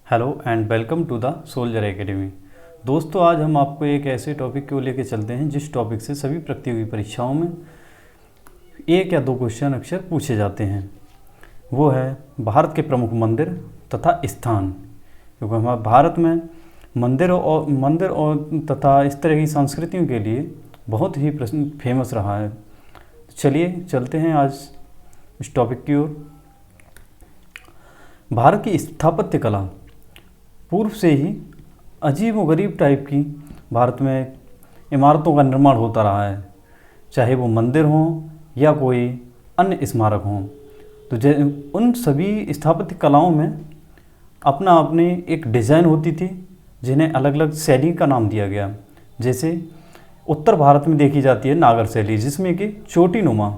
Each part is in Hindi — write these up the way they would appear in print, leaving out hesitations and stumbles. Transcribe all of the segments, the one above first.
Hello and welcome to the soldier academy. दोस्तों, आज हम आपको एक ऐसे टॉपिक को लेकर चलते हैं जिस टॉपिक से सभी प्रतियोगी परीक्षाओं में एक या दो क्वेश्चन अक्सर पूछे जाते हैं। वो है भारत के प्रमुख मंदिर तथा स्थान। क्योंकि हमारे भारत में मंदिर और तथा इस तरह की संस्कृतियों के लिए बहुत ही फेमस रहा है। चलिए चलते हैं आज इस टॉपिक की ओर। भारत की स्थापत्य कला पूर्व से ही अजीब व गरीब टाइप की भारत में इमारतों का निर्माण होता रहा है, चाहे वो मंदिर हों या कोई अन्य स्मारक हों। तो उन सभी स्थापत्य कलाओं में अपना अपनी एक डिज़ाइन होती थी, जिन्हें अलग अलग शैली का नाम दिया गया। जैसे उत्तर भारत में देखी जाती है नागर शैली, जिसमें कि चोटीनुमा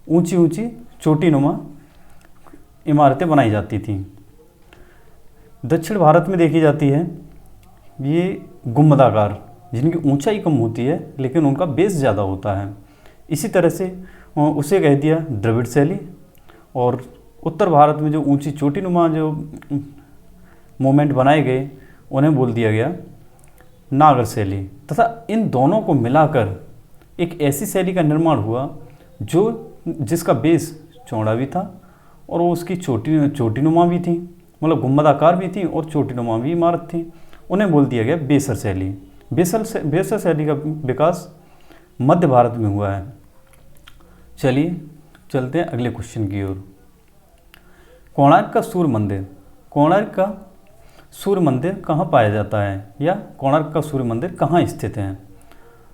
ऊंची ऊंची चोटीनुमा इमारतें बनाई जाती थीं। दक्षिण भारत में देखी जाती है ये गुंबदाकार, जिनकी ऊंचाई कम होती है लेकिन उनका बेस ज़्यादा होता है। इसी तरह से उसे कह दिया द्रविड़ शैली। और उत्तर भारत में जो ऊंची चोटीनुमा जो मोमेंट बनाए गए उन्हें बोल दिया गया नागर शैली। तथा इन दोनों को मिलाकर एक ऐसी शैली का निर्माण हुआ जिसका बेस चौड़ा भी था और वो उसकी चोटीनुमा भी थी, मतलब गुंबदाकार भी थी और चोटीनुमा भी इमारत थी। उन्हें बोल दिया गया बेसर शैली। बेसर शैली का विकास मध्य भारत में हुआ है। चलिए चलते हैं अगले क्वेश्चन की ओर। कोणार्क का सूर्य मंदिर। कोणार्क का सूर्य मंदिर कहाँ पाया जाता है, या कोणार्क का सूर्य मंदिर कहाँ स्थित है?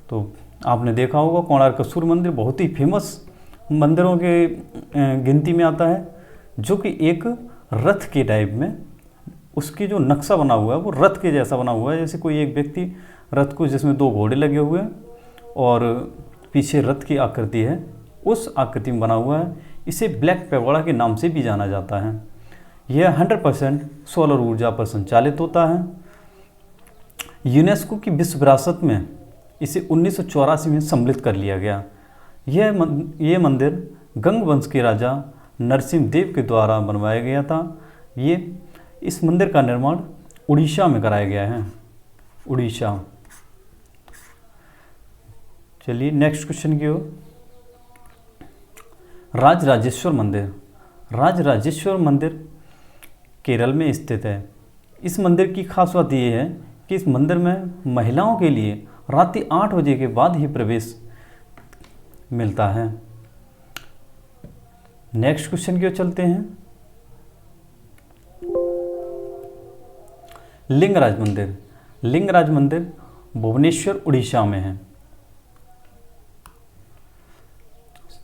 तो आपने देखा होगा कोणार्क का सूर्य मंदिर बहुत ही फेमस मंदिरों के गिनती में आता है, जो कि एक रथ के टाइप में उसकी जो नक्शा बना हुआ है वो रथ के जैसा बना हुआ है। जैसे कोई एक व्यक्ति रथ को, जिसमें दो घोड़े लगे हुए हैं और पीछे रथ की आकृति है, उस आकृति में बना हुआ है। इसे ब्लैक पैगोडा के नाम से भी जाना जाता है। यह 100% सोलर ऊर्जा पर संचालित होता है। यूनेस्को की विश्व विरासत में इसे 1984 में सम्मिलित कर लिया गया। यह मंदिर गंग वंश के राजा नरसिंह देव के द्वारा बनवाया गया था। इस मंदिर का निर्माण उड़ीसा में कराया गया है। उड़ीसा। चलिए नेक्स्ट क्वेश्चन की ओर। राजराजेश्वर मंदिर। राजराजेश्वर मंदिर केरल में स्थित है। इस मंदिर की खास बात यह है कि इस मंदिर में महिलाओं के लिए रात 8 बजे के बाद ही प्रवेश मिलता है। नेक्स्ट क्वेश्चन की ओर चलते हैं। लिंगराज मंदिर। लिंगराज मंदिर भुवनेश्वर उड़ीसा में है।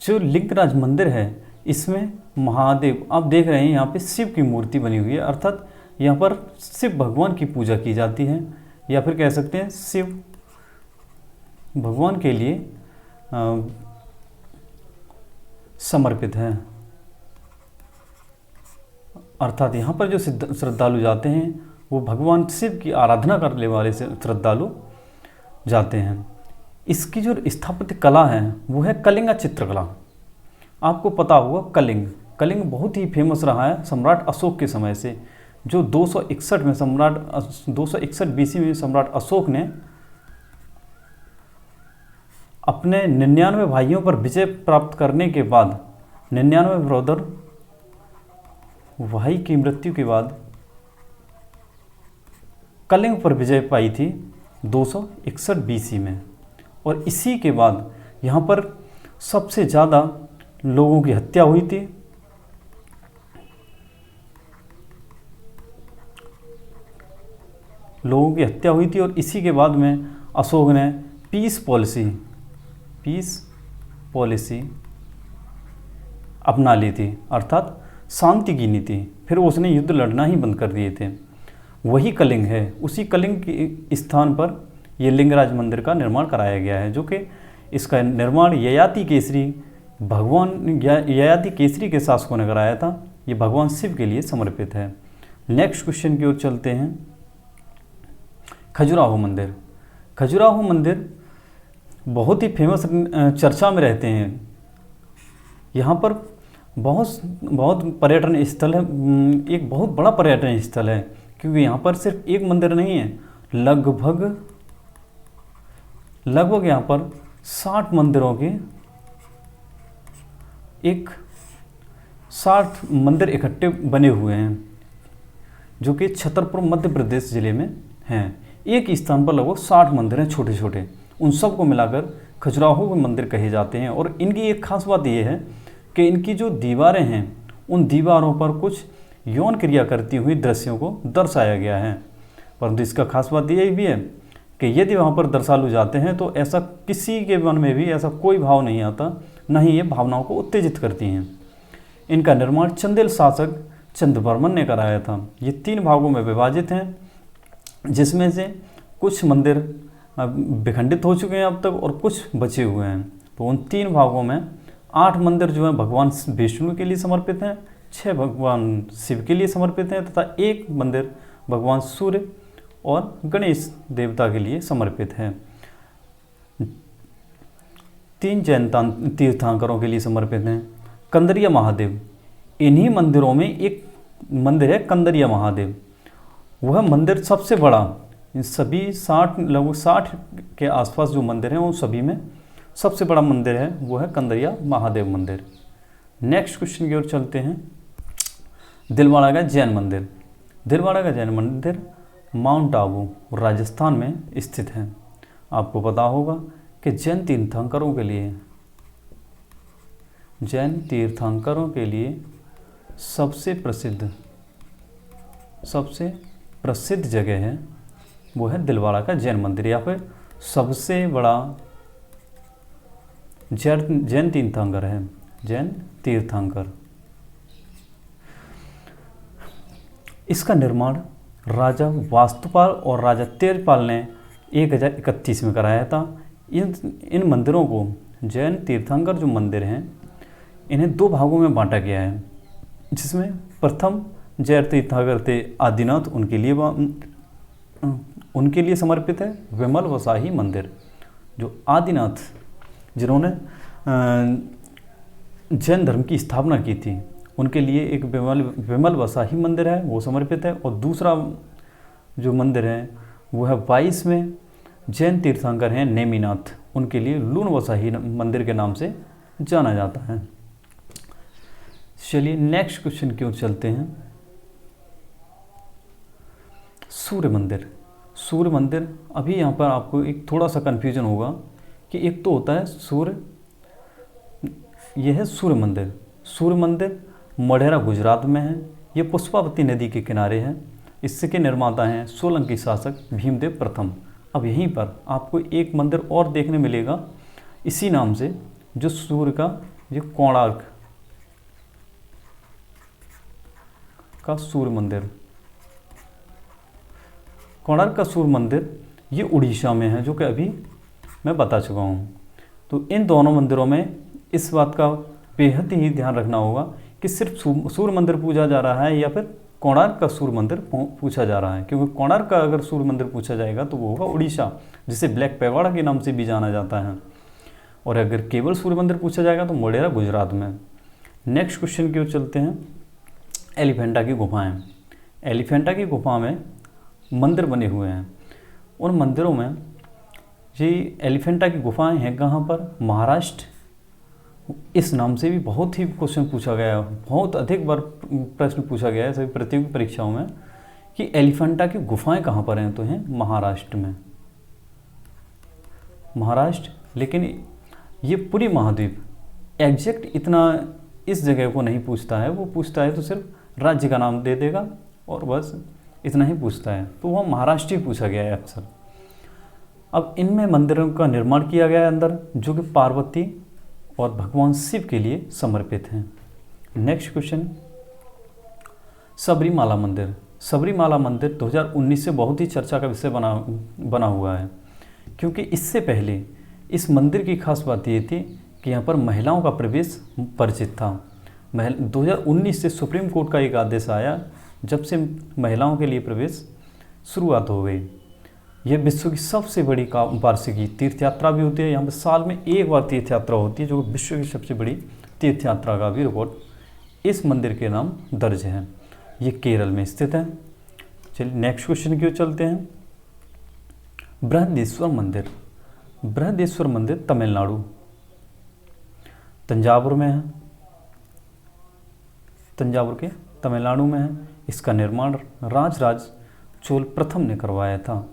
जो लिंगराज मंदिर है, इसमें महादेव, आप देख रहे हैं यहाँ पे शिव की मूर्ति बनी हुई है, अर्थात यहाँ पर शिव भगवान की पूजा की जाती है, या फिर कह सकते हैं शिव भगवान के लिए समर्पित है। अर्थात यहाँ पर जो श्रद्धालु जाते हैं वो भगवान शिव की आराधना करने वाले से श्रद्धालु जाते हैं। इसकी जो स्थापत्य कला है वो है कलिंगा चित्रकला। आपको पता होगा कलिंग बहुत ही फेमस रहा है सम्राट अशोक के समय से। जो 261 BC में सम्राट अशोक ने अपने 99 भाइयों पर विजय प्राप्त करने के बाद, 99 ब्रदर भाई की मृत्यु के बाद कलिंग पर विजय पाई थी 261 BC में। और इसी के बाद यहाँ पर सबसे ज़्यादा लोगों की हत्या हुई थी। और इसी के बाद में अशोक ने पीस पॉलिसी अपना ली थी, अर्थात शांति की नीति। फिर उसने युद्ध लड़ना ही बंद कर दिए थे। वही कलिंग है, उसी कलिंग के स्थान पर यह लिंगराज मंदिर का निर्माण कराया गया है, जो कि इसका निर्माण ययाति केसरी के शासकों ने कराया था। ये भगवान शिव के लिए समर्पित है। नेक्स्ट क्वेश्चन की ओर चलते हैं। खजुराहो मंदिर। खजुराहो मंदिर बहुत ही फेमस चर्चा में रहते हैं। यहाँ पर बहुत बहुत पर्यटन स्थल है, एक बहुत बड़ा पर्यटन स्थल है, क्योंकि यहाँ पर सिर्फ एक मंदिर नहीं है, लगभग यहाँ पर 60 मंदिरों के 60 मंदिर इकट्ठे बने हुए हैं, जो कि छतरपुर मध्य प्रदेश ज़िले में हैं। एक ही स्थान पर लगभग 60 मंदिर हैं छोटे छोटे, उन सब को मिलाकर खजुराहो के मंदिर कहे जाते हैं। और इनकी एक खास बात यह है कि इनकी जो दीवारें हैं, उन दीवारों पर कुछ यौन क्रिया करती हुई दृश्यों को दर्शाया गया है। परंतु इसका खास बात यह भी है कि यदि वहाँ पर दर्शालु जाते हैं तो ऐसा किसी के मन में भी ऐसा कोई भाव नहीं आता, न ही ये भावनाओं को उत्तेजित करती हैं। इनका निर्माण चंदेल शासक चंद्रवर्मन ने कराया था। ये 3 भागों में विभाजित हैं, जिसमें से कुछ मंदिर विखंडित हो चुके हैं अब तक और कुछ बचे हुए हैं। तो उन 3 भागों में 8 मंदिर जो हैं भगवान विष्णु के लिए समर्पित हैं, 6 भगवान शिव के लिए समर्पित हैं तथा 1 मंदिर भगवान सूर्य और गणेश देवता के लिए समर्पित है। 3 जैन तीर्थंकरों के लिए समर्पित हैं। कंदरिया महादेव, इन्हीं मंदिरों में एक मंदिर है कंदरिया महादेव। वह मंदिर सबसे बड़ा, इन सभी 60 लगभग 60 के आसपास जो मंदिर हैं उन सभी में सबसे बड़ा मंदिर है वो है कंदरिया महादेव मंदिर। नेक्स्ट क्वेश्चन की ओर चलते हैं। दिलवाड़ा का जैन मंदिर। दिलवाड़ा का जैन मंदिर माउंट आबू राजस्थान में स्थित है। आपको पता होगा कि जैन तीर्थंकरों के लिए सबसे प्रसिद्ध जगह है वो है दिलवाड़ा का जैन मंदिर, या फिर सबसे बड़ा जैन तीर्थंकर है, जैन तीर्थंकर। इसका निर्माण राजा वास्तुपाल और राजा तेजपाल ने 1031 में कराया था। इन मंदिरों को, जैन तीर्थंकर जो मंदिर हैं, इन्हें 2 भागों में बांटा गया है, जिसमें प्रथम जैन तीर्थंकर थे आदिनाथ, उनके लिए समर्पित है विमल वसाही मंदिर। जो आदिनाथ जिन्होंने जैन धर्म की स्थापना की थी, उनके लिए एक विमल वसाही मंदिर है, वो समर्पित है। और दूसरा जो मंदिर है वो है 22 में जैन तीर्थंकर हैं नेमिनाथ, उनके लिए लून वसाही मंदिर के नाम से जाना जाता है। चलिए नेक्स्ट क्वेश्चन की ओर चलते हैं। सूर्य मंदिर। सूर्य मंदिर, अभी यहाँ पर आपको एक थोड़ा सा कन्फ्यूजन होगा कि एक तो होता है सूर्य, यह है सूर्य मंदिर। सूर्य मंदिर मढ़ेरा गुजरात में है। ये पुष्पावती नदी के किनारे है। इसके निर्माता हैं सोलंकी शासक भीमदेव प्रथम। अब यहीं पर आपको एक मंदिर और देखने मिलेगा इसी नाम से, जो सूर्य का, ये कोणार्क का सूर्य मंदिर। कोणार्क का सूर्य मंदिर ये उड़ीसा में है, जो कि अभी मैं बता चुका हूँ। तो इन दोनों मंदिरों में इस बात का बेहद ही ध्यान रखना होगा कि सिर्फ सूर्य मंदिर पूजा जा रहा है या फिर कोणार्क का सूर्य मंदिर पूछा जा रहा है। क्योंकि कोणार्क का अगर सूर्य मंदिर पूछा जाएगा तो वो होगा उड़ीसा, जिसे ब्लैक पैगोडा के नाम से भी जाना जाता है। और अगर केवल सूर्य मंदिर पूछा जाएगा तो मोढेरा गुजरात में। नेक्स्ट क्वेश्चन की ओर चलते हैं। एलिफेंटा की गुफाएं। एलिफेंटा की गुफा में मंदिर बने हुए हैं। उन मंदिरों में ये एलिफेंटा की गुफाएं हैं कहाँ पर? महाराष्ट्र। इस नाम से भी बहुत ही क्वेश्चन पूछा गया है, बहुत अधिक बार प्रश्न पूछा गया है सभी प्रतियोगी परीक्षाओं में कि एलिफेंटा की गुफाएं कहाँ पर हैं, तो हैं महाराष्ट्र में। महाराष्ट्र, लेकिन ये पूरी महाद्वीप एग्जैक्ट इतना इस जगह को नहीं पूछता है। वो पूछता है तो सिर्फ राज्य का नाम दे देगा और बस इतना ही पूछता है, तो वह महाराष्ट्र ही पूछा गया है अक्सर। अब इनमें मंदिरों का निर्माण किया गया है अंदर, जो कि पार्वती और भगवान शिव के लिए समर्पित हैं। नेक्स्ट क्वेश्चन, सबरीमाला मंदिर। सबरीमाला मंदिर 2019 से बहुत ही चर्चा का विषय बना हुआ है, क्योंकि इससे पहले इस मंदिर की खास बात ये थी कि यहाँ पर महिलाओं का प्रवेश वर्जित था। 2019 से सुप्रीम कोर्ट का एक आदेश आया, जब से महिलाओं के लिए प्रवेश शुरुआत हो गई। यह विश्व की सबसे बड़ी वार्षिकी तीर्थ यात्रा भी होती है। यहाँ पर साल में एक बार तीर्थ यात्रा होती है, जो विश्व की सबसे बड़ी तीर्थ यात्रा का भी रिकॉर्ड इस मंदिर के नाम दर्ज हैं। ये केरल में स्थित है। चलिए नेक्स्ट क्वेश्चन की ओर चलते हैं। बृहदेश्वर मंदिर। बृहदेश्वर मंदिर तमिलनाडु तंजावुर में है, तंजावुर के तमिलनाडु में है। इसका निर्माण राजराज चोल प्रथम ने करवाया था।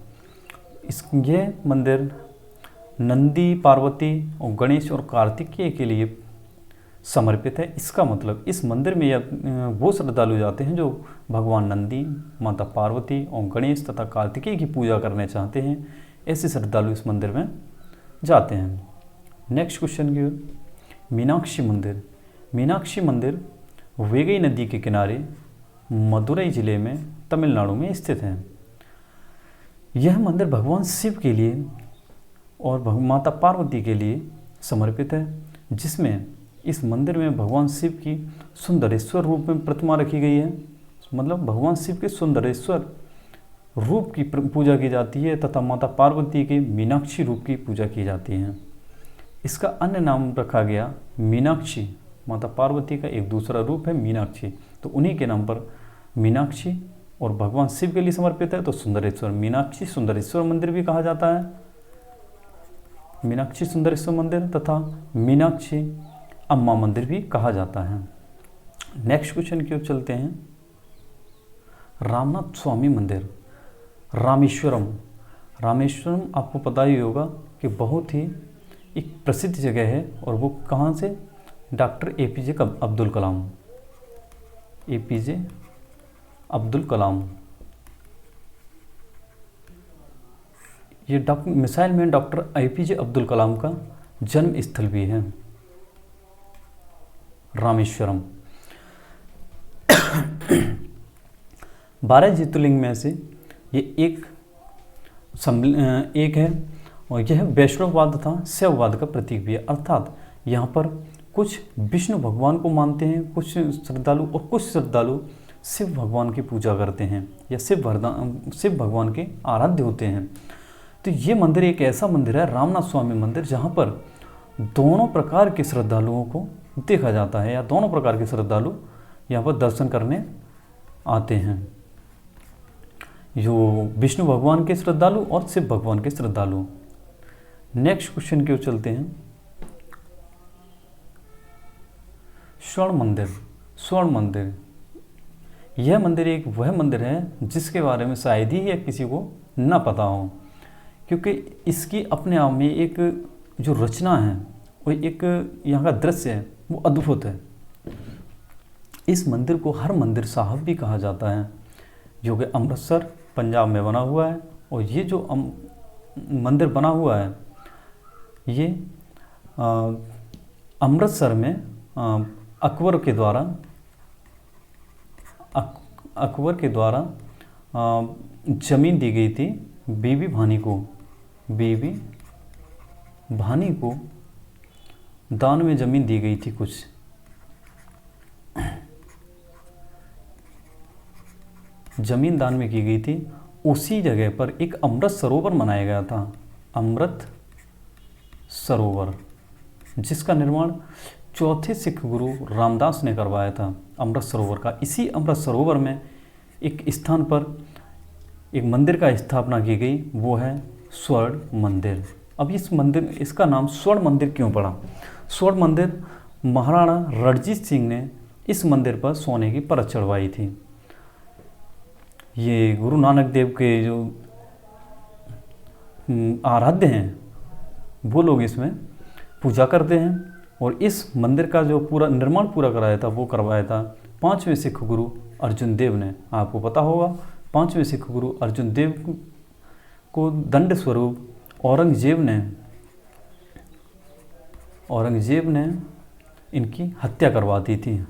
ये मंदिर नंदी, पार्वती और गणेश और कार्तिकेय के लिए समर्पित है। इसका मतलब इस मंदिर में वो श्रद्धालु जाते हैं जो भगवान नंदी, माता पार्वती और गणेश तथा कार्तिकेय की पूजा करने चाहते हैं। ऐसे श्रद्धालु इस मंदिर में जाते हैं। नेक्स्ट क्वेश्चन की ओर। मीनाक्षी मंदिर। मीनाक्षी मंदिर वेगई नदी के किनारे मदुरई जिले में तमिलनाडु में स्थित है। यह मंदिर भगवान शिव के लिए और माता पार्वती के लिए समर्पित है, जिसमें इस मंदिर में भगवान शिव की सुंदरेश्वर रूप में प्रतिमा रखी गई है। मतलब भगवान शिव के सुंदरेश्वर रूप की पूजा की जाती है तथा माता पार्वती के मीनाक्षी रूप की पूजा की जाती है। इसका अन्य नाम रखा गया मीनाक्षी। माता पार्वती का एक दूसरा रूप है मीनाक्षी, तो उन्हीं के नाम पर मीनाक्षी, और भगवान शिव के लिए समर्पित है तो सुंदरेश्वर, मीनाक्षी सुंदरेश्वर मंदिर भी कहा जाता है। मीनाक्षी सुंदरेश्वर मंदिर तथा मीनाक्षी अम्मा मंदिर भी कहा जाता है। नेक्स्ट क्वेश्चन की ओर चलते हैं। रामनाथ स्वामी मंदिर रामेश्वरम। रामेश्वरम आपको पता ही होगा कि बहुत ही एक प्रसिद्ध जगह है, और वो कहाँ से? Doctor APJ Abdul Kalam. APJ Abdul Kalam, ये missile man doctor APJ Abdul Kalam का जन्म स्थल भी है रामेश्वरम। 12 ज्योतिर्लिंग में से ये एक है, और यह वैष्णववाद तथा शैववाद का प्रतीक भी है। अर्थात यहाँ पर कुछ विष्णु भगवान को मानते हैं कुछ श्रद्धालु, और कुछ श्रद्धालु शिव भगवान की पूजा करते हैं या शिव भगवान के आराध्य होते हैं। तो ये मंदिर एक ऐसा मंदिर है, रामनाथ स्वामी मंदिर, जहाँ पर दोनों प्रकार के श्रद्धालुओं को देखा जाता है, या दोनों प्रकार के श्रद्धालु यहाँ पर दर्शन करने आते हैं, जो विष्णु भगवान के श्रद्धालु और शिव भगवान के श्रद्धालु। नेक्स्ट क्वेश्चन की ओर चलते हैं। स्वर्ण मंदिर। स्वर्ण मंदिर, यह मंदिर एक वह मंदिर है जिसके बारे में शायद ही किसी को न पता हो, क्योंकि इसकी अपने आप में एक जो रचना है, वो एक यहाँ का दृश्य है, वो अद्भुत है। इस मंदिर को हर मंदिर साहब भी कहा जाता है, जो कि अमृतसर पंजाब में बना हुआ है। और ये जो मंदिर बना हुआ है, ये अमृतसर में अकबर के द्वारा जमीन दी गई थी बीबी भानी को। बीबी भानी को दान में जमीन दी गई थी, कुछ जमीन दान में की गई थी। उसी जगह पर एक अमृत सरोवर बनाया गया था, अमृत सरोवर, जिसका निर्माण चौथे सिख गुरु रामदास ने करवाया था अमृत सरोवर का। इसी अमृत सरोवर में एक स्थान पर एक मंदिर का स्थापना की गई, वो है स्वर्ण मंदिर। अब इस मंदिर, इसका नाम स्वर्ण मंदिर क्यों पड़ा? स्वर्ण मंदिर, महाराणा रणजीत सिंह ने इस मंदिर पर सोने की परत चढ़वाई थी। ये गुरु नानक देव के जो आराध्य हैं, वो लोग इसमें पूजा करते हैं। और इस मंदिर का जो पूरा निर्माण पूरा कराया था, वो करवाया था 5वें सिख गुरु अर्जुन देव ने। आपको पता होगा, 5वें सिख गुरु अर्जुन देव को दंड स्वरूप औरंगजेब ने इनकी हत्या करवा दी थी।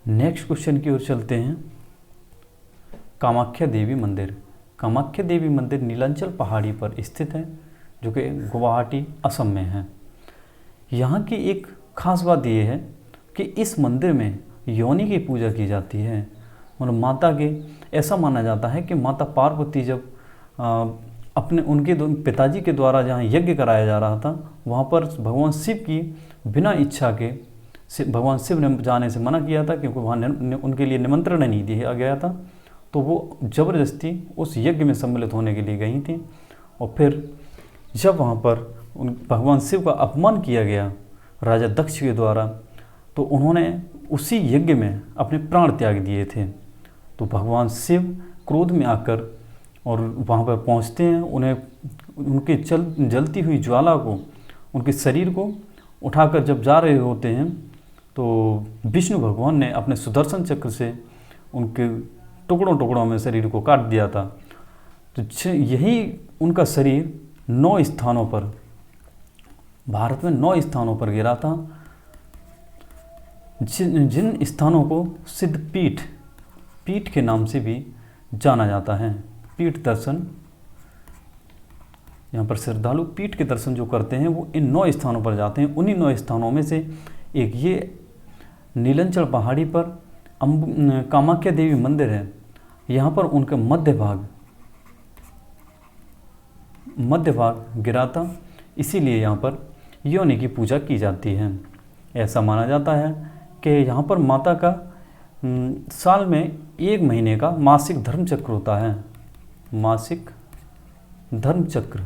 नेक्स्ट क्वेश्चन की ओर चलते हैं। कामाख्या देवी मंदिर। कामाख्या देवी मंदिर नीलांचल पहाड़ी पर स्थित है, जो कि गुवाहाटी असम में है। यहाँ की एक खास बात यह है कि इस मंदिर में योनि की पूजा की जाती है। मतलब माता के, ऐसा माना जाता है कि माता पार्वती जब उनके पिताजी के द्वारा जहाँ यज्ञ कराया जा रहा था, वहाँ पर भगवान शिव की बिना इच्छा के भगवान शिव ने जाने से मना किया था, क्योंकि वहाँ उनके लिए निमंत्रण नहीं दिया गया था। तो वो ज़बरदस्ती उस यज्ञ में सम्मिलित होने के लिए गई थी। और फिर जब वहाँ पर भगवान शिव का अपमान किया गया राजा दक्ष के द्वारा, तो उन्होंने उसी यज्ञ में अपने प्राण त्याग दिए थे। तो भगवान शिव क्रोध में आकर और वहाँ पर पहुँचते हैं, उन्हें उनके जलती हुई ज्वाला को, उनके शरीर को उठाकर जब जा रहे होते हैं, तो विष्णु भगवान ने अपने सुदर्शन चक्र से उनके टुकड़ों टुकड़ों में शरीर को काट दिया था। तो यही उनका शरीर 9 स्थानों पर, भारत में 9 स्थानों पर गिरा था, जिन स्थानों को सिद्ध पीठ के नाम से भी जाना जाता है। पीठ दर्शन, यहाँ पर श्रद्धालु पीठ के दर्शन जो करते हैं वो इन 9 स्थानों पर जाते हैं। उन्हीं 9 स्थानों में से एक ये नीलांचल पहाड़ी पर कामाख्या देवी मंदिर है। यहाँ पर उनका मध्य भाग गिरा था, इसीलिए यहाँ पर योनि की पूजा की जाती है। ऐसा माना जाता है कि यहाँ पर माता का साल में 1 महीने का मासिक धर्म चक्र होता है। मासिक धर्म चक्र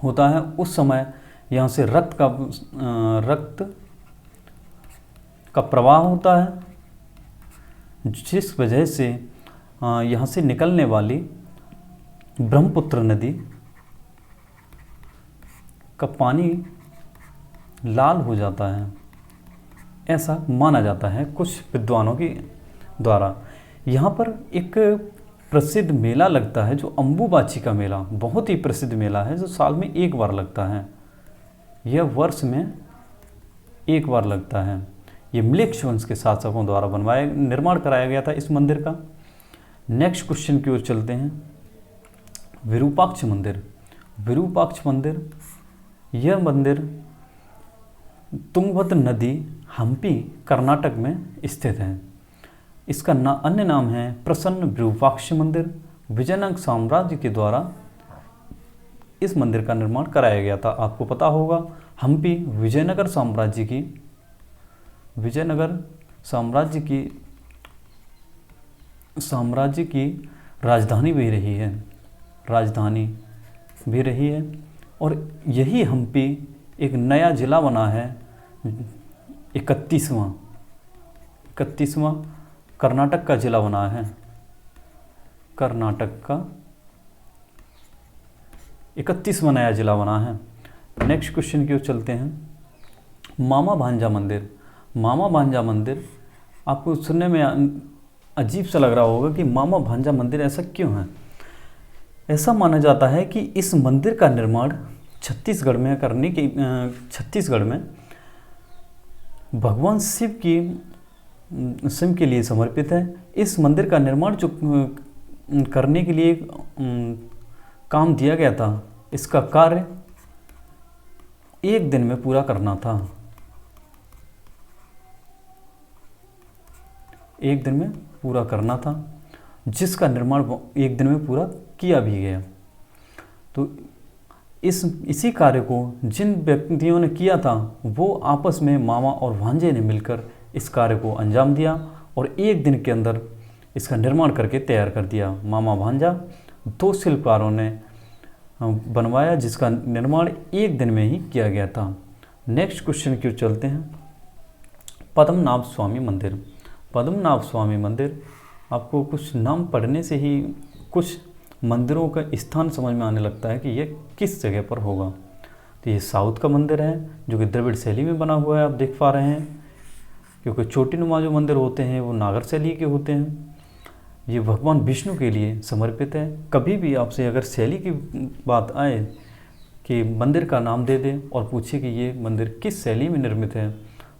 होता है। उस समय यहाँ से रक्त का प्रवाह होता है, जिस वजह से यहाँ से निकलने वाली ब्रह्मपुत्र नदी का पानी लाल हो जाता है, ऐसा माना जाता है कुछ विद्वानों के द्वारा। यहाँ पर एक प्रसिद्ध मेला लगता है जो अम्बुबाची का मेला, बहुत ही प्रसिद्ध मेला है जो साल में 1 बार लगता है। यह वर्ष में 1 बार लगता है। ये म्लेच्छ वंश के शासकों द्वारा निर्माण कराया गया था इस मंदिर का। नेक्स्ट क्वेश्चन की ओर चलते हैं। विरूपाक्ष मंदिर। विरूपाक्ष मंदिर, यह मंदिर तुंगभद्र नदी, हम्पी, कर्नाटक में स्थित है। इसका अन्य नाम है प्रसन्न विरूपाक्ष मंदिर। विजयनगर साम्राज्य के द्वारा इस मंदिर का निर्माण कराया गया था। आपको पता होगा हम्पी विजयनगर साम्राज्य की राजधानी भी रही है। और यही हम्पी एक नया जिला बना है, 31वां कर्नाटक का जिला बना है। कर्नाटक का 31वां नया जिला बना है। नेक्स्ट क्वेश्चन की ओर चलते हैं। मामा भांजा मंदिर। मामा भांजा मंदिर आपको सुनने में अजीब सा लग रहा होगा कि मामा भांजा मंदिर ऐसा क्यों है। ऐसा माना जाता है कि इस मंदिर का निर्माण छत्तीसगढ़ में भगवान शिव के लिए समर्पित है। इस मंदिर का निर्माण जो करने के लिए काम दिया गया था, इसका कार्य 1 दिन में पूरा करना था। 1 दिन में पूरा करना था, जिसका निर्माण 1 दिन में पूरा किया भी गया। तो इसी कार्य को जिन व्यक्तियों ने किया था वो आपस में मामा और भांजे ने मिलकर इस कार्य को अंजाम दिया और 1 दिन के अंदर इसका निर्माण करके तैयार कर दिया। मामा भांजा 2 शिल्पकारों ने बनवाया, जिसका निर्माण 1 दिन में ही किया गया था। नेक्स्ट क्वेश्चन की ओर चलते हैं। पद्मनाभ स्वामी मंदिर। पद्मनाभ स्वामी मंदिर, आपको कुछ नाम पढ़ने से ही कुछ मंदिरों का स्थान समझ में आने लगता है कि यह किस जगह पर होगा। तो ये साउथ का मंदिर है जो कि द्रविड़ शैली में बना हुआ है, आप देख पा रहे हैं, क्योंकि चोटी नुमा जो मंदिर होते हैं वो नागर शैली के होते हैं। ये भगवान विष्णु के लिए समर्पित है। कभी भी आपसे अगर शैली की बात आए कि मंदिर का नाम दे दें और पूछे कि ये मंदिर किस शैली में निर्मित है,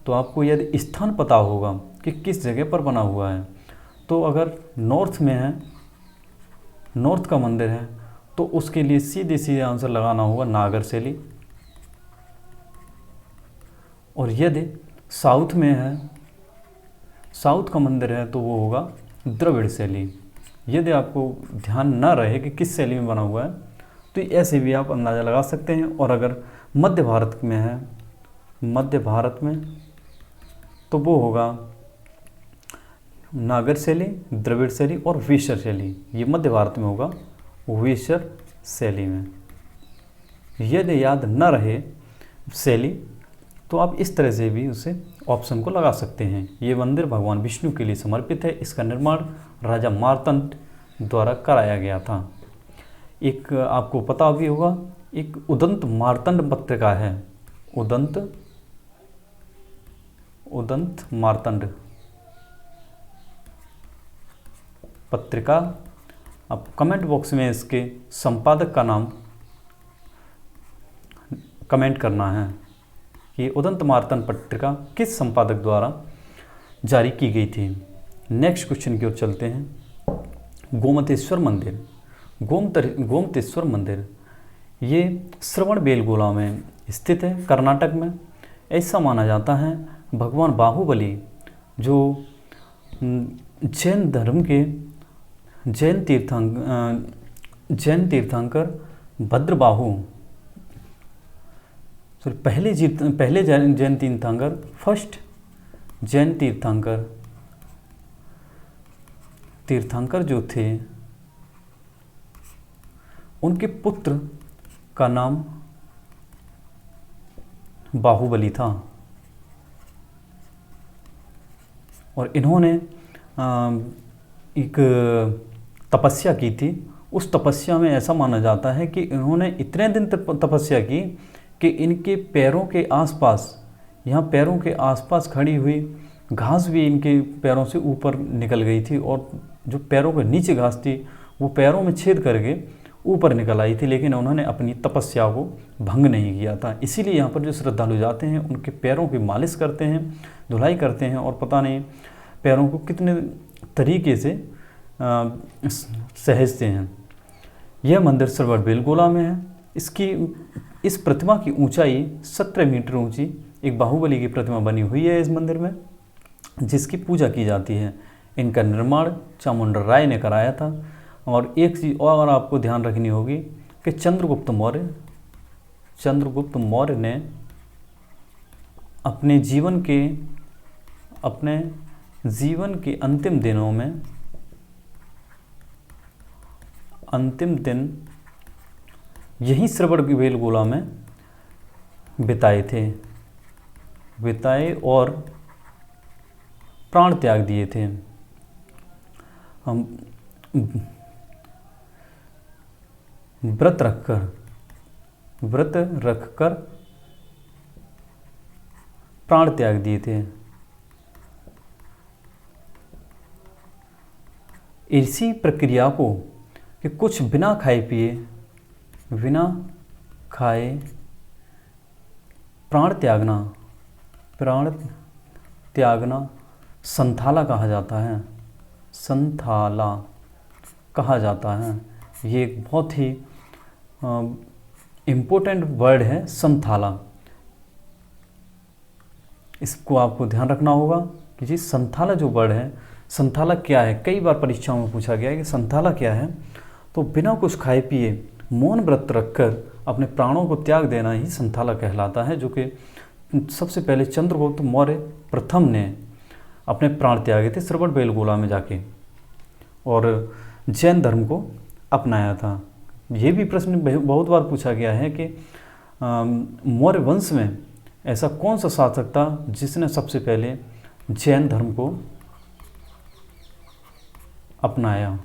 तो आपको यदि स्थान पता होगा कि किस जगह पर बना हुआ है, तो अगर नॉर्थ में है, नॉर्थ का मंदिर है, तो उसके लिए सीधे आंसर लगाना होगा नागर शैली। और यदि साउथ में है, साउथ का मंदिर है, तो वो होगा द्रविड़ शैली। यदि आपको ध्यान ना रहे कि किस शैली में बना हुआ है, तो ऐसे भी आप अंदाज़ा लगा सकते हैं। और अगर मध्य भारत में है, मध्य भारत में तो वो होगा नागर शैली, द्रविड़ शैली और वेसर शैली। ये मध्य भारत में होगा वेसर शैली में। यदि याद न रहे शैली तो आप इस तरह से भी उसे ऑप्शन को लगा सकते हैं। ये मंदिर भगवान विष्णु के लिए समर्पित है। इसका निर्माण राजा मार्तंड द्वारा कराया गया था। एक आपको पता भी होगा, एक उदंत मार्तंड पत्रिका है, उदंत मार्तंड पत्रिका। आप कमेंट बॉक्स में इसके संपादक का नाम कमेंट करना है कि उदंत मार्तंड पत्रिका किस संपादक द्वारा जारी की गई थी। नेक्स्ट क्वेश्चन की ओर चलते हैं। गोमतेश्वर मंदिर, गोमतेश्वर मंदिर ये श्रवण बेलगोला में स्थित है, कर्नाटक में। ऐसा माना जाता है भगवान बाहुबली जो जैन धर्म के जैन तीर्थंकर भद्रबाहु पहले जैन तीर्थंकर फर्स्ट जैन तीर्थंकर जो थे उनके पुत्र का नाम बाहुबली था और इन्होंने एक तपस्या की थी। उस तपस्या में ऐसा माना जाता है कि इन्होंने इतने दिन तक तपस्या की कि इनके पैरों के आसपास, यहाँ पैरों के आसपास खड़ी हुई घास भी इनके पैरों से ऊपर निकल गई थी और जो पैरों के नीचे घास थी वो पैरों में छेद करके ऊपर निकल आई थी, लेकिन उन्होंने अपनी तपस्या को भंग नहीं किया था। इसीलिए यहाँ पर जो श्रद्धालु जाते हैं उनके पैरों की मालिश करते हैं, धुलाई करते हैं और पता नहीं पैरों को कितने तरीके से सहजते हैं। यह मंदिर श्रवण बेलगोला में है। इस प्रतिमा की ऊंचाई 17 मीटर ऊंची एक बाहुबली की प्रतिमा बनी हुई है इस मंदिर में, जिसकी पूजा की जाती है। इनका निर्माण चामुंडा राय ने कराया था। और एक चीज़ और आपको ध्यान रखनी होगी कि चंद्रगुप्त मौर्य ने अपने जीवन के अंतिम दिन यही श्रवण बेलगोला में बिताए और प्राण त्याग दिए थे। हम व्रत रखकर प्राण त्याग दिए थे। इसी प्रक्रिया को कि कुछ बिना खाए प्राण त्यागना संथाला कहा जाता है। ये एक बहुत ही इम्पोर्टेंट वर्ड है, संथाला। इसको आपको ध्यान रखना होगा कि जी संथाला जो वर्ड है, संथाला क्या है। कई बार परीक्षाओं में पूछा गया है कि संथाला क्या है। तो बिना कुछ खाए पिए मौन व्रत रखकर अपने प्राणों को त्याग देना ही संथाला कहलाता है, जो कि सबसे पहले चंद्रगुप्त मौर्य प्रथम ने अपने प्राण त्यागे थे श्रवण बेलगोला में जाके और जैन धर्म को अपनाया था। ये भी प्रश्न बहुत बार पूछा गया है कि मौर्य वंश में ऐसा कौन सा शासक था जिसने सबसे पहले जैन धर्म को अपनाया।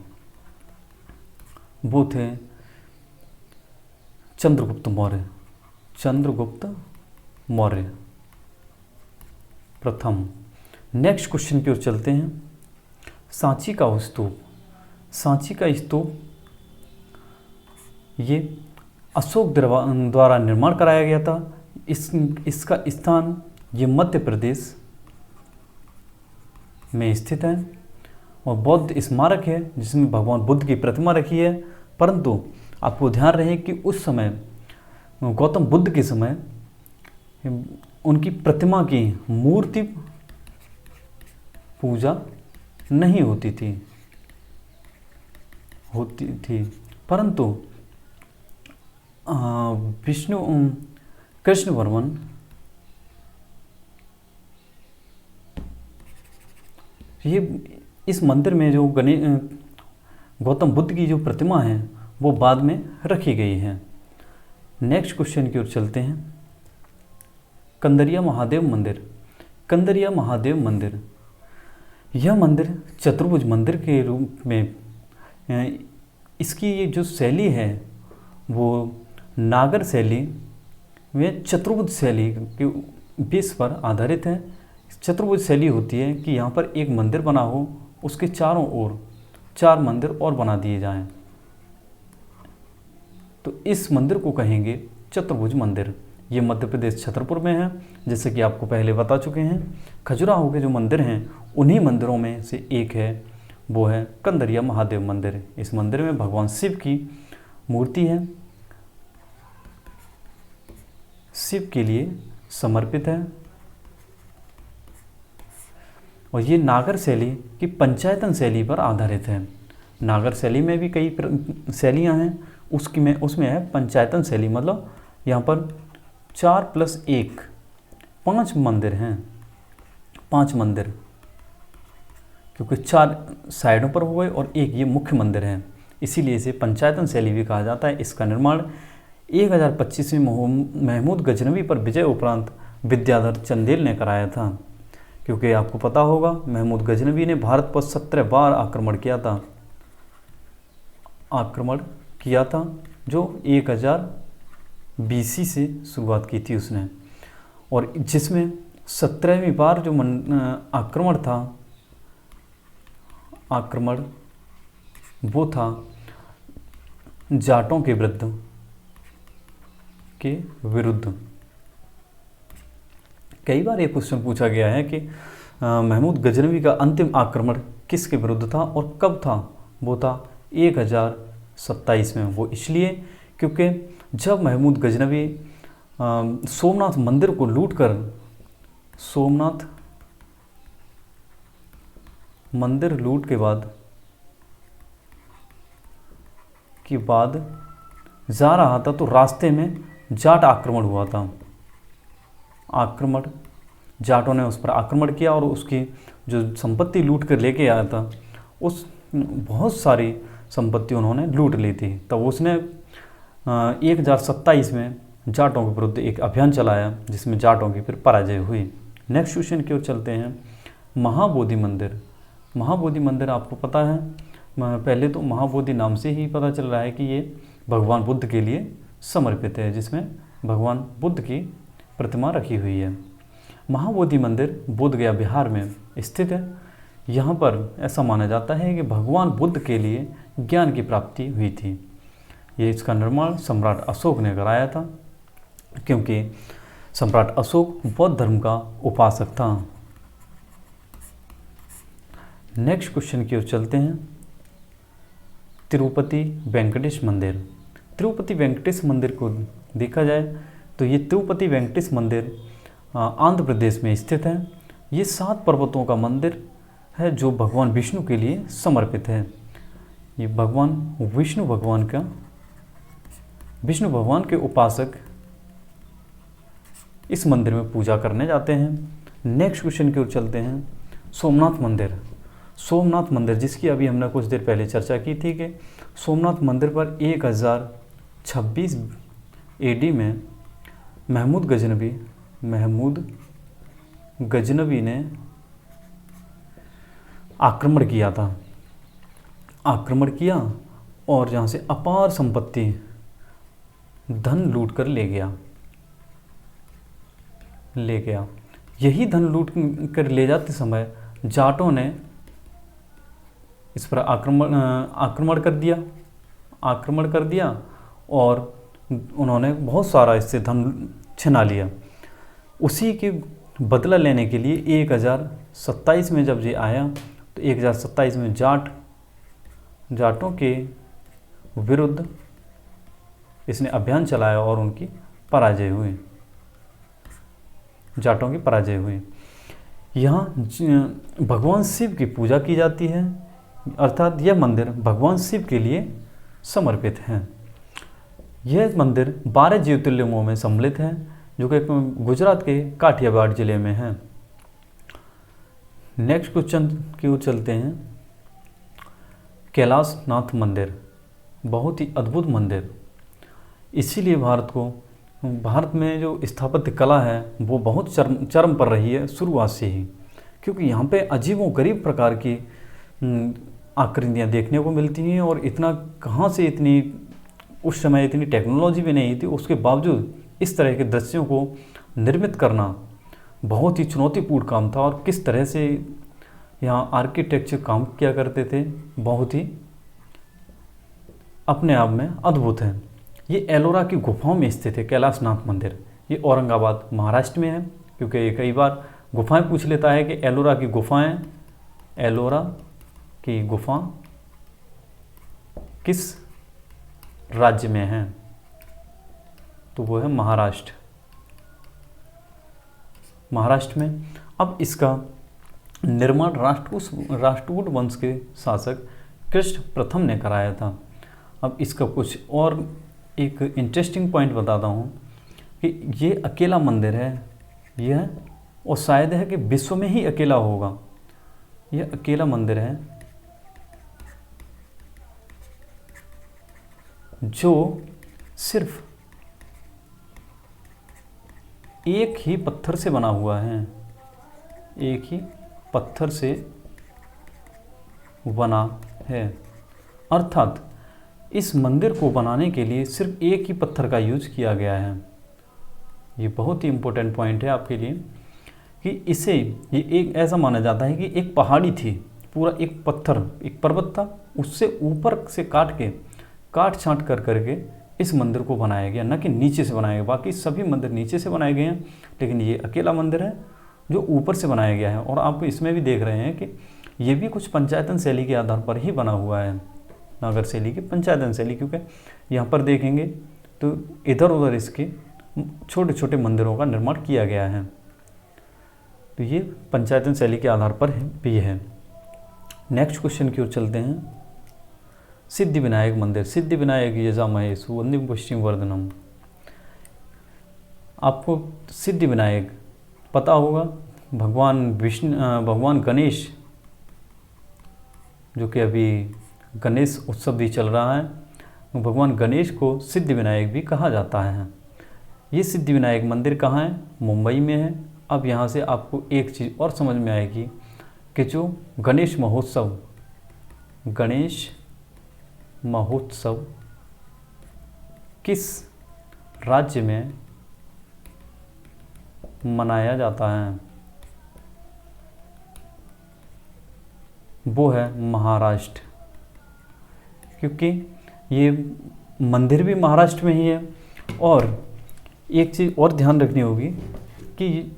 वो थे चंद्रगुप्त मौर्य प्रथम। नेक्स्ट क्वेश्चन की ओर चलते हैं। सांची का स्तूप ये अशोक द्वारा निर्माण कराया गया था। इसका स्थान ये मध्य प्रदेश में स्थित है और बौद्ध स्मारक है जिसमें भगवान बुद्ध की प्रतिमा रखी है। परंतु आपको ध्यान रहे कि उस समय गौतम बुद्ध के समय उनकी प्रतिमा की मूर्ति पूजा नहीं होती थी, परंतु कृष्णवर्मन ये इस मंदिर में जो गौतम बुद्ध की जो प्रतिमा है वो बाद में रखी गई है। नेक्स्ट क्वेश्चन की ओर चलते हैं। कंदरिया महादेव मंदिर। कंदरिया महादेव मंदिर, यह मंदिर चतुर्भुज मंदिर के रूप में, इसकी ये जो शैली है वो नागर शैली में चतुर्भुज शैली के बेस पर आधारित है। चतुर्भुज शैली होती है कि यहाँ पर एक मंदिर बना हो, उसके चारों ओर 4 मंदिर और बना दिए जाएं, तो इस मंदिर को कहेंगे चतुर्भुज मंदिर। ये मध्य प्रदेश छतरपुर में है, जैसे कि आपको पहले बता चुके हैं। खजुराहो के जो मंदिर हैं उन्हीं मंदिरों में से एक है, वो है कंदरिया महादेव मंदिर। इस मंदिर में भगवान शिव की मूर्ति है, शिव के लिए समर्पित है, और ये नागर शैली की पंचायतन शैली पर आधारित है। नागर शैली में भी कई शैलियाँ हैं, उसमें है पंचायतन शैली, मतलब यहाँ पर 4+1 5 मंदिर हैं, 5 मंदिर, क्योंकि 4 साइडों पर हो गए और एक ये मुख्य मंदिर है, इसीलिए इसे पंचायतन शैली भी कहा जाता है। इसका निर्माण 1025 में महमूद गजनवी पर विजय उपरांत विद्याधर चंदेल ने कराया था। क्योंकि आपको पता होगा महमूद गजनवी ने भारत पर 17 बार आक्रमण किया था, जो 1000 BC से शुरुआत की थी उसने, और जिसमें 17वीं बार जो आक्रमण वो था जाटों के विरुद्ध। कई बार ये क्वेश्चन पूछा गया है कि महमूद गजनवी का अंतिम आक्रमण किसके विरुद्ध था और कब था। वो था 1027 में। वो इसलिए क्योंकि जब महमूद गजनवी सोमनाथ मंदिर को लूटकर सोमनाथ मंदिर लूट के बाद जा रहा था, तो रास्ते में जाट आक्रमण हुआ था। जाटों ने उस पर आक्रमण किया और उसकी जो संपत्ति लूट कर लेके आया था, उस बहुत सारी संपत्ति उन्होंने लूट ली थी। तब उसने 1027 में जाटों के विरुद्ध एक अभियान चलाया, जिसमें जाटों की फिर पराजय हुई। नेक्स्ट क्वेश्चन की ओर चलते हैं। महाबोधि मंदिर। महाबोधि मंदिर आपको पता है, पहले तो महाबोधि नाम से ही पता चल रहा है कि ये भगवान बुद्ध के लिए समर्पित है, जिसमें भगवान बुद्ध की प्रतिमा रखी हुई है। महाबोधि मंदिर बोधगया बिहार में स्थित है। यहाँ पर ऐसा माना जाता है कि भगवान बुद्ध के लिए ज्ञान की प्राप्ति हुई थी। ये इसका निर्माण सम्राट अशोक ने कराया था, क्योंकि सम्राट अशोक बौद्ध धर्म का उपासक था। नेक्स्ट क्वेश्चन की ओर चलते हैं। तिरुपति वेंकटेश मंदिर। तिरुपति वेंकटेश मंदिर को देखा जाए तो ये तिरुपति वेंकटेश मंदिर आंध्र प्रदेश में स्थित है। ये 7 पर्वतों का मंदिर है जो भगवान विष्णु के लिए समर्पित है। ये विष्णु भगवान के उपासक इस मंदिर में पूजा करने जाते हैं। नेक्स्ट क्वेश्चन की ओर चलते हैं। सोमनाथ मंदिर। सोमनाथ मंदिर, जिसकी अभी हमने कुछ देर पहले चर्चा की थी कि सोमनाथ मंदिर पर 1026 AD में महमूद गजनवी ने आक्रमण किया और जहाँ से अपार संपत्ति धन लूट कर ले गया। यही धन लूट कर ले जाते समय जाटों ने इस पर आक्रमण कर दिया और उन्होंने बहुत सारा इससे धन छिना लिया। उसी के बदला लेने के लिए 1027 में जब ये आया तो 1027 में जाटों के विरुद्ध इसने अभियान चलाया और उनकी जाटों की पराजय हुई। यहाँ भगवान शिव की पूजा की जाती है, अर्थात यह मंदिर भगवान शिव के लिए समर्पित है। यह मंदिर 12 ज्योतिर्लिंगों में सम्मिलित है, जो कि गुजरात के काठियावाड़ जिले में है। नेक्स्ट क्वेश्चन की ओर चलते हैं। कैलाश नाथ मंदिर बहुत ही अद्भुत मंदिर, इसीलिए भारत में जो स्थापत्य कला है वो बहुत चरम पर रही है शुरुआत से ही, क्योंकि यहाँ पे अजीबोगरीब प्रकार की आकृतियाँ देखने को मिलती हैं। और इतना कहाँ से इतनी, उस समय इतनी टेक्नोलॉजी भी नहीं थी, उसके बावजूद इस तरह के दृश्यों को निर्मित करना बहुत ही चुनौतीपूर्ण काम था। और किस तरह से यहाँ आर्किटेक्चर काम किया करते थे, बहुत ही अपने आप में अद्भुत है। ये एलोरा की गुफाओं में स्थित है कैलाशनाथ मंदिर। ये औरंगाबाद महाराष्ट्र में है, क्योंकि ये कई बार गुफाएं पूछ लेता है कि एलोरा की गुफा किस राज्य में है, तो वो है महाराष्ट्र में। अब इसका निर्माण राष्ट्रकूट वंश के शासक कृष्ण प्रथम ने कराया था। अब इसका कुछ और एक इंटरेस्टिंग पॉइंट बताता हूँ कि ये अकेला मंदिर है, यह, और शायद है कि विश्व में ही अकेला होगा। यह अकेला मंदिर है जो सिर्फ एक ही पत्थर से बना हुआ है, एक ही पत्थर से बना है। अर्थात इस मंदिर को बनाने के लिए सिर्फ एक ही पत्थर का यूज किया गया है। ये बहुत ही इम्पोर्टेंट पॉइंट है आपके लिए कि ये एक ऐसा माना जाता है कि एक पहाड़ी थी, पूरा एक पत्थर, एक पर्वत था, उससे ऊपर से काट छांट करके इस मंदिर को बनाया गया, न कि नीचे से बनाया गया। बाकी सभी मंदिर नीचे से बनाए गए हैं, लेकिन ये अकेला मंदिर है जो ऊपर से बनाया गया है। और आप इसमें भी देख रहे हैं कि ये भी कुछ पंचायतन शैली के आधार पर ही बना हुआ है, नागर शैली की पंचायतन शैली, क्योंकि यहाँ पर देखेंगे तो इधर उधर इसके छोटे छोटे मंदिरों का निर्माण किया गया है। तो ये पंचायतन शैली के आधार पर भी है। नेक्स्ट क्वेश्चन की ओर चलते हैं। सिद्धिविनायक मंदिर, सिद्धिविनायक यजामहे सुवंदिम पुष्टिम वर्धनम। आपको सिद्धिविनायक पता होगा, भगवान गणेश, जो कि अभी गणेश उत्सव भी चल रहा है, भगवान गणेश को सिद्धिविनायक भी कहा जाता है। ये सिद्धिविनायक मंदिर कहाँ है? मुंबई में है। अब यहाँ से आपको एक चीज़ और समझ में आएगी कि जो गणेश महोत्सव किस राज्य में मनाया जाता है, वो है महाराष्ट्र, क्योंकि ये मंदिर भी महाराष्ट्र में ही है। और एक चीज़ और ध्यान रखनी होगी कि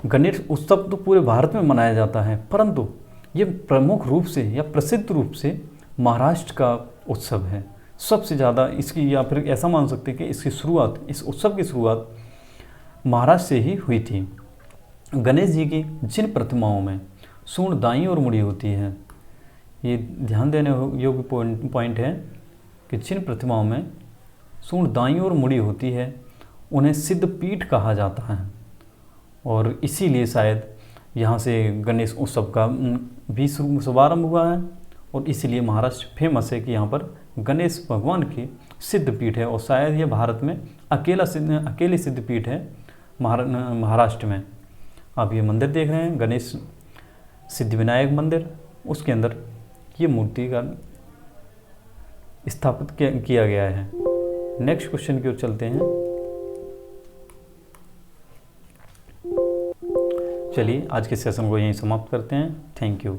गणेश उत्सव तो पूरे भारत में मनाया जाता है, परंतु ये प्रमुख रूप से या प्रसिद्ध रूप से महाराष्ट्र का उत्सव है सबसे ज़्यादा इसकी, या फिर ऐसा मान सकते हैं कि इस उत्सव की शुरुआत महाराष्ट्र से ही हुई थी। गणेश जी की जिन प्रतिमाओं में सूंड दाईं और मुड़ी होती है, ये ध्यान देने योग्य पॉइंट है कि जिन प्रतिमाओं में सूंड दाईं और मुड़ी होती है उन्हें सिद्धपीठ कहा जाता है। और इसीलिए शायद यहाँ से गणेश उत्सव का भी शुभारंभ हुआ है। और इसीलिए महाराष्ट्र फेमस है कि यहाँ पर गणेश भगवान की सिद्धपीठ है। और शायद ये भारत में अकेली सिद्धपीठ है महाराष्ट्र में। आप ये मंदिर देख रहे हैं, गणेश सिद्धिविनायक मंदिर, उसके अंदर ये मूर्ति का स्थापित किया गया है। नेक्स्ट क्वेश्चन की ओर चलते हैं। चलिए आज के सेशन को यहीं समाप्त करते हैं। Thank you.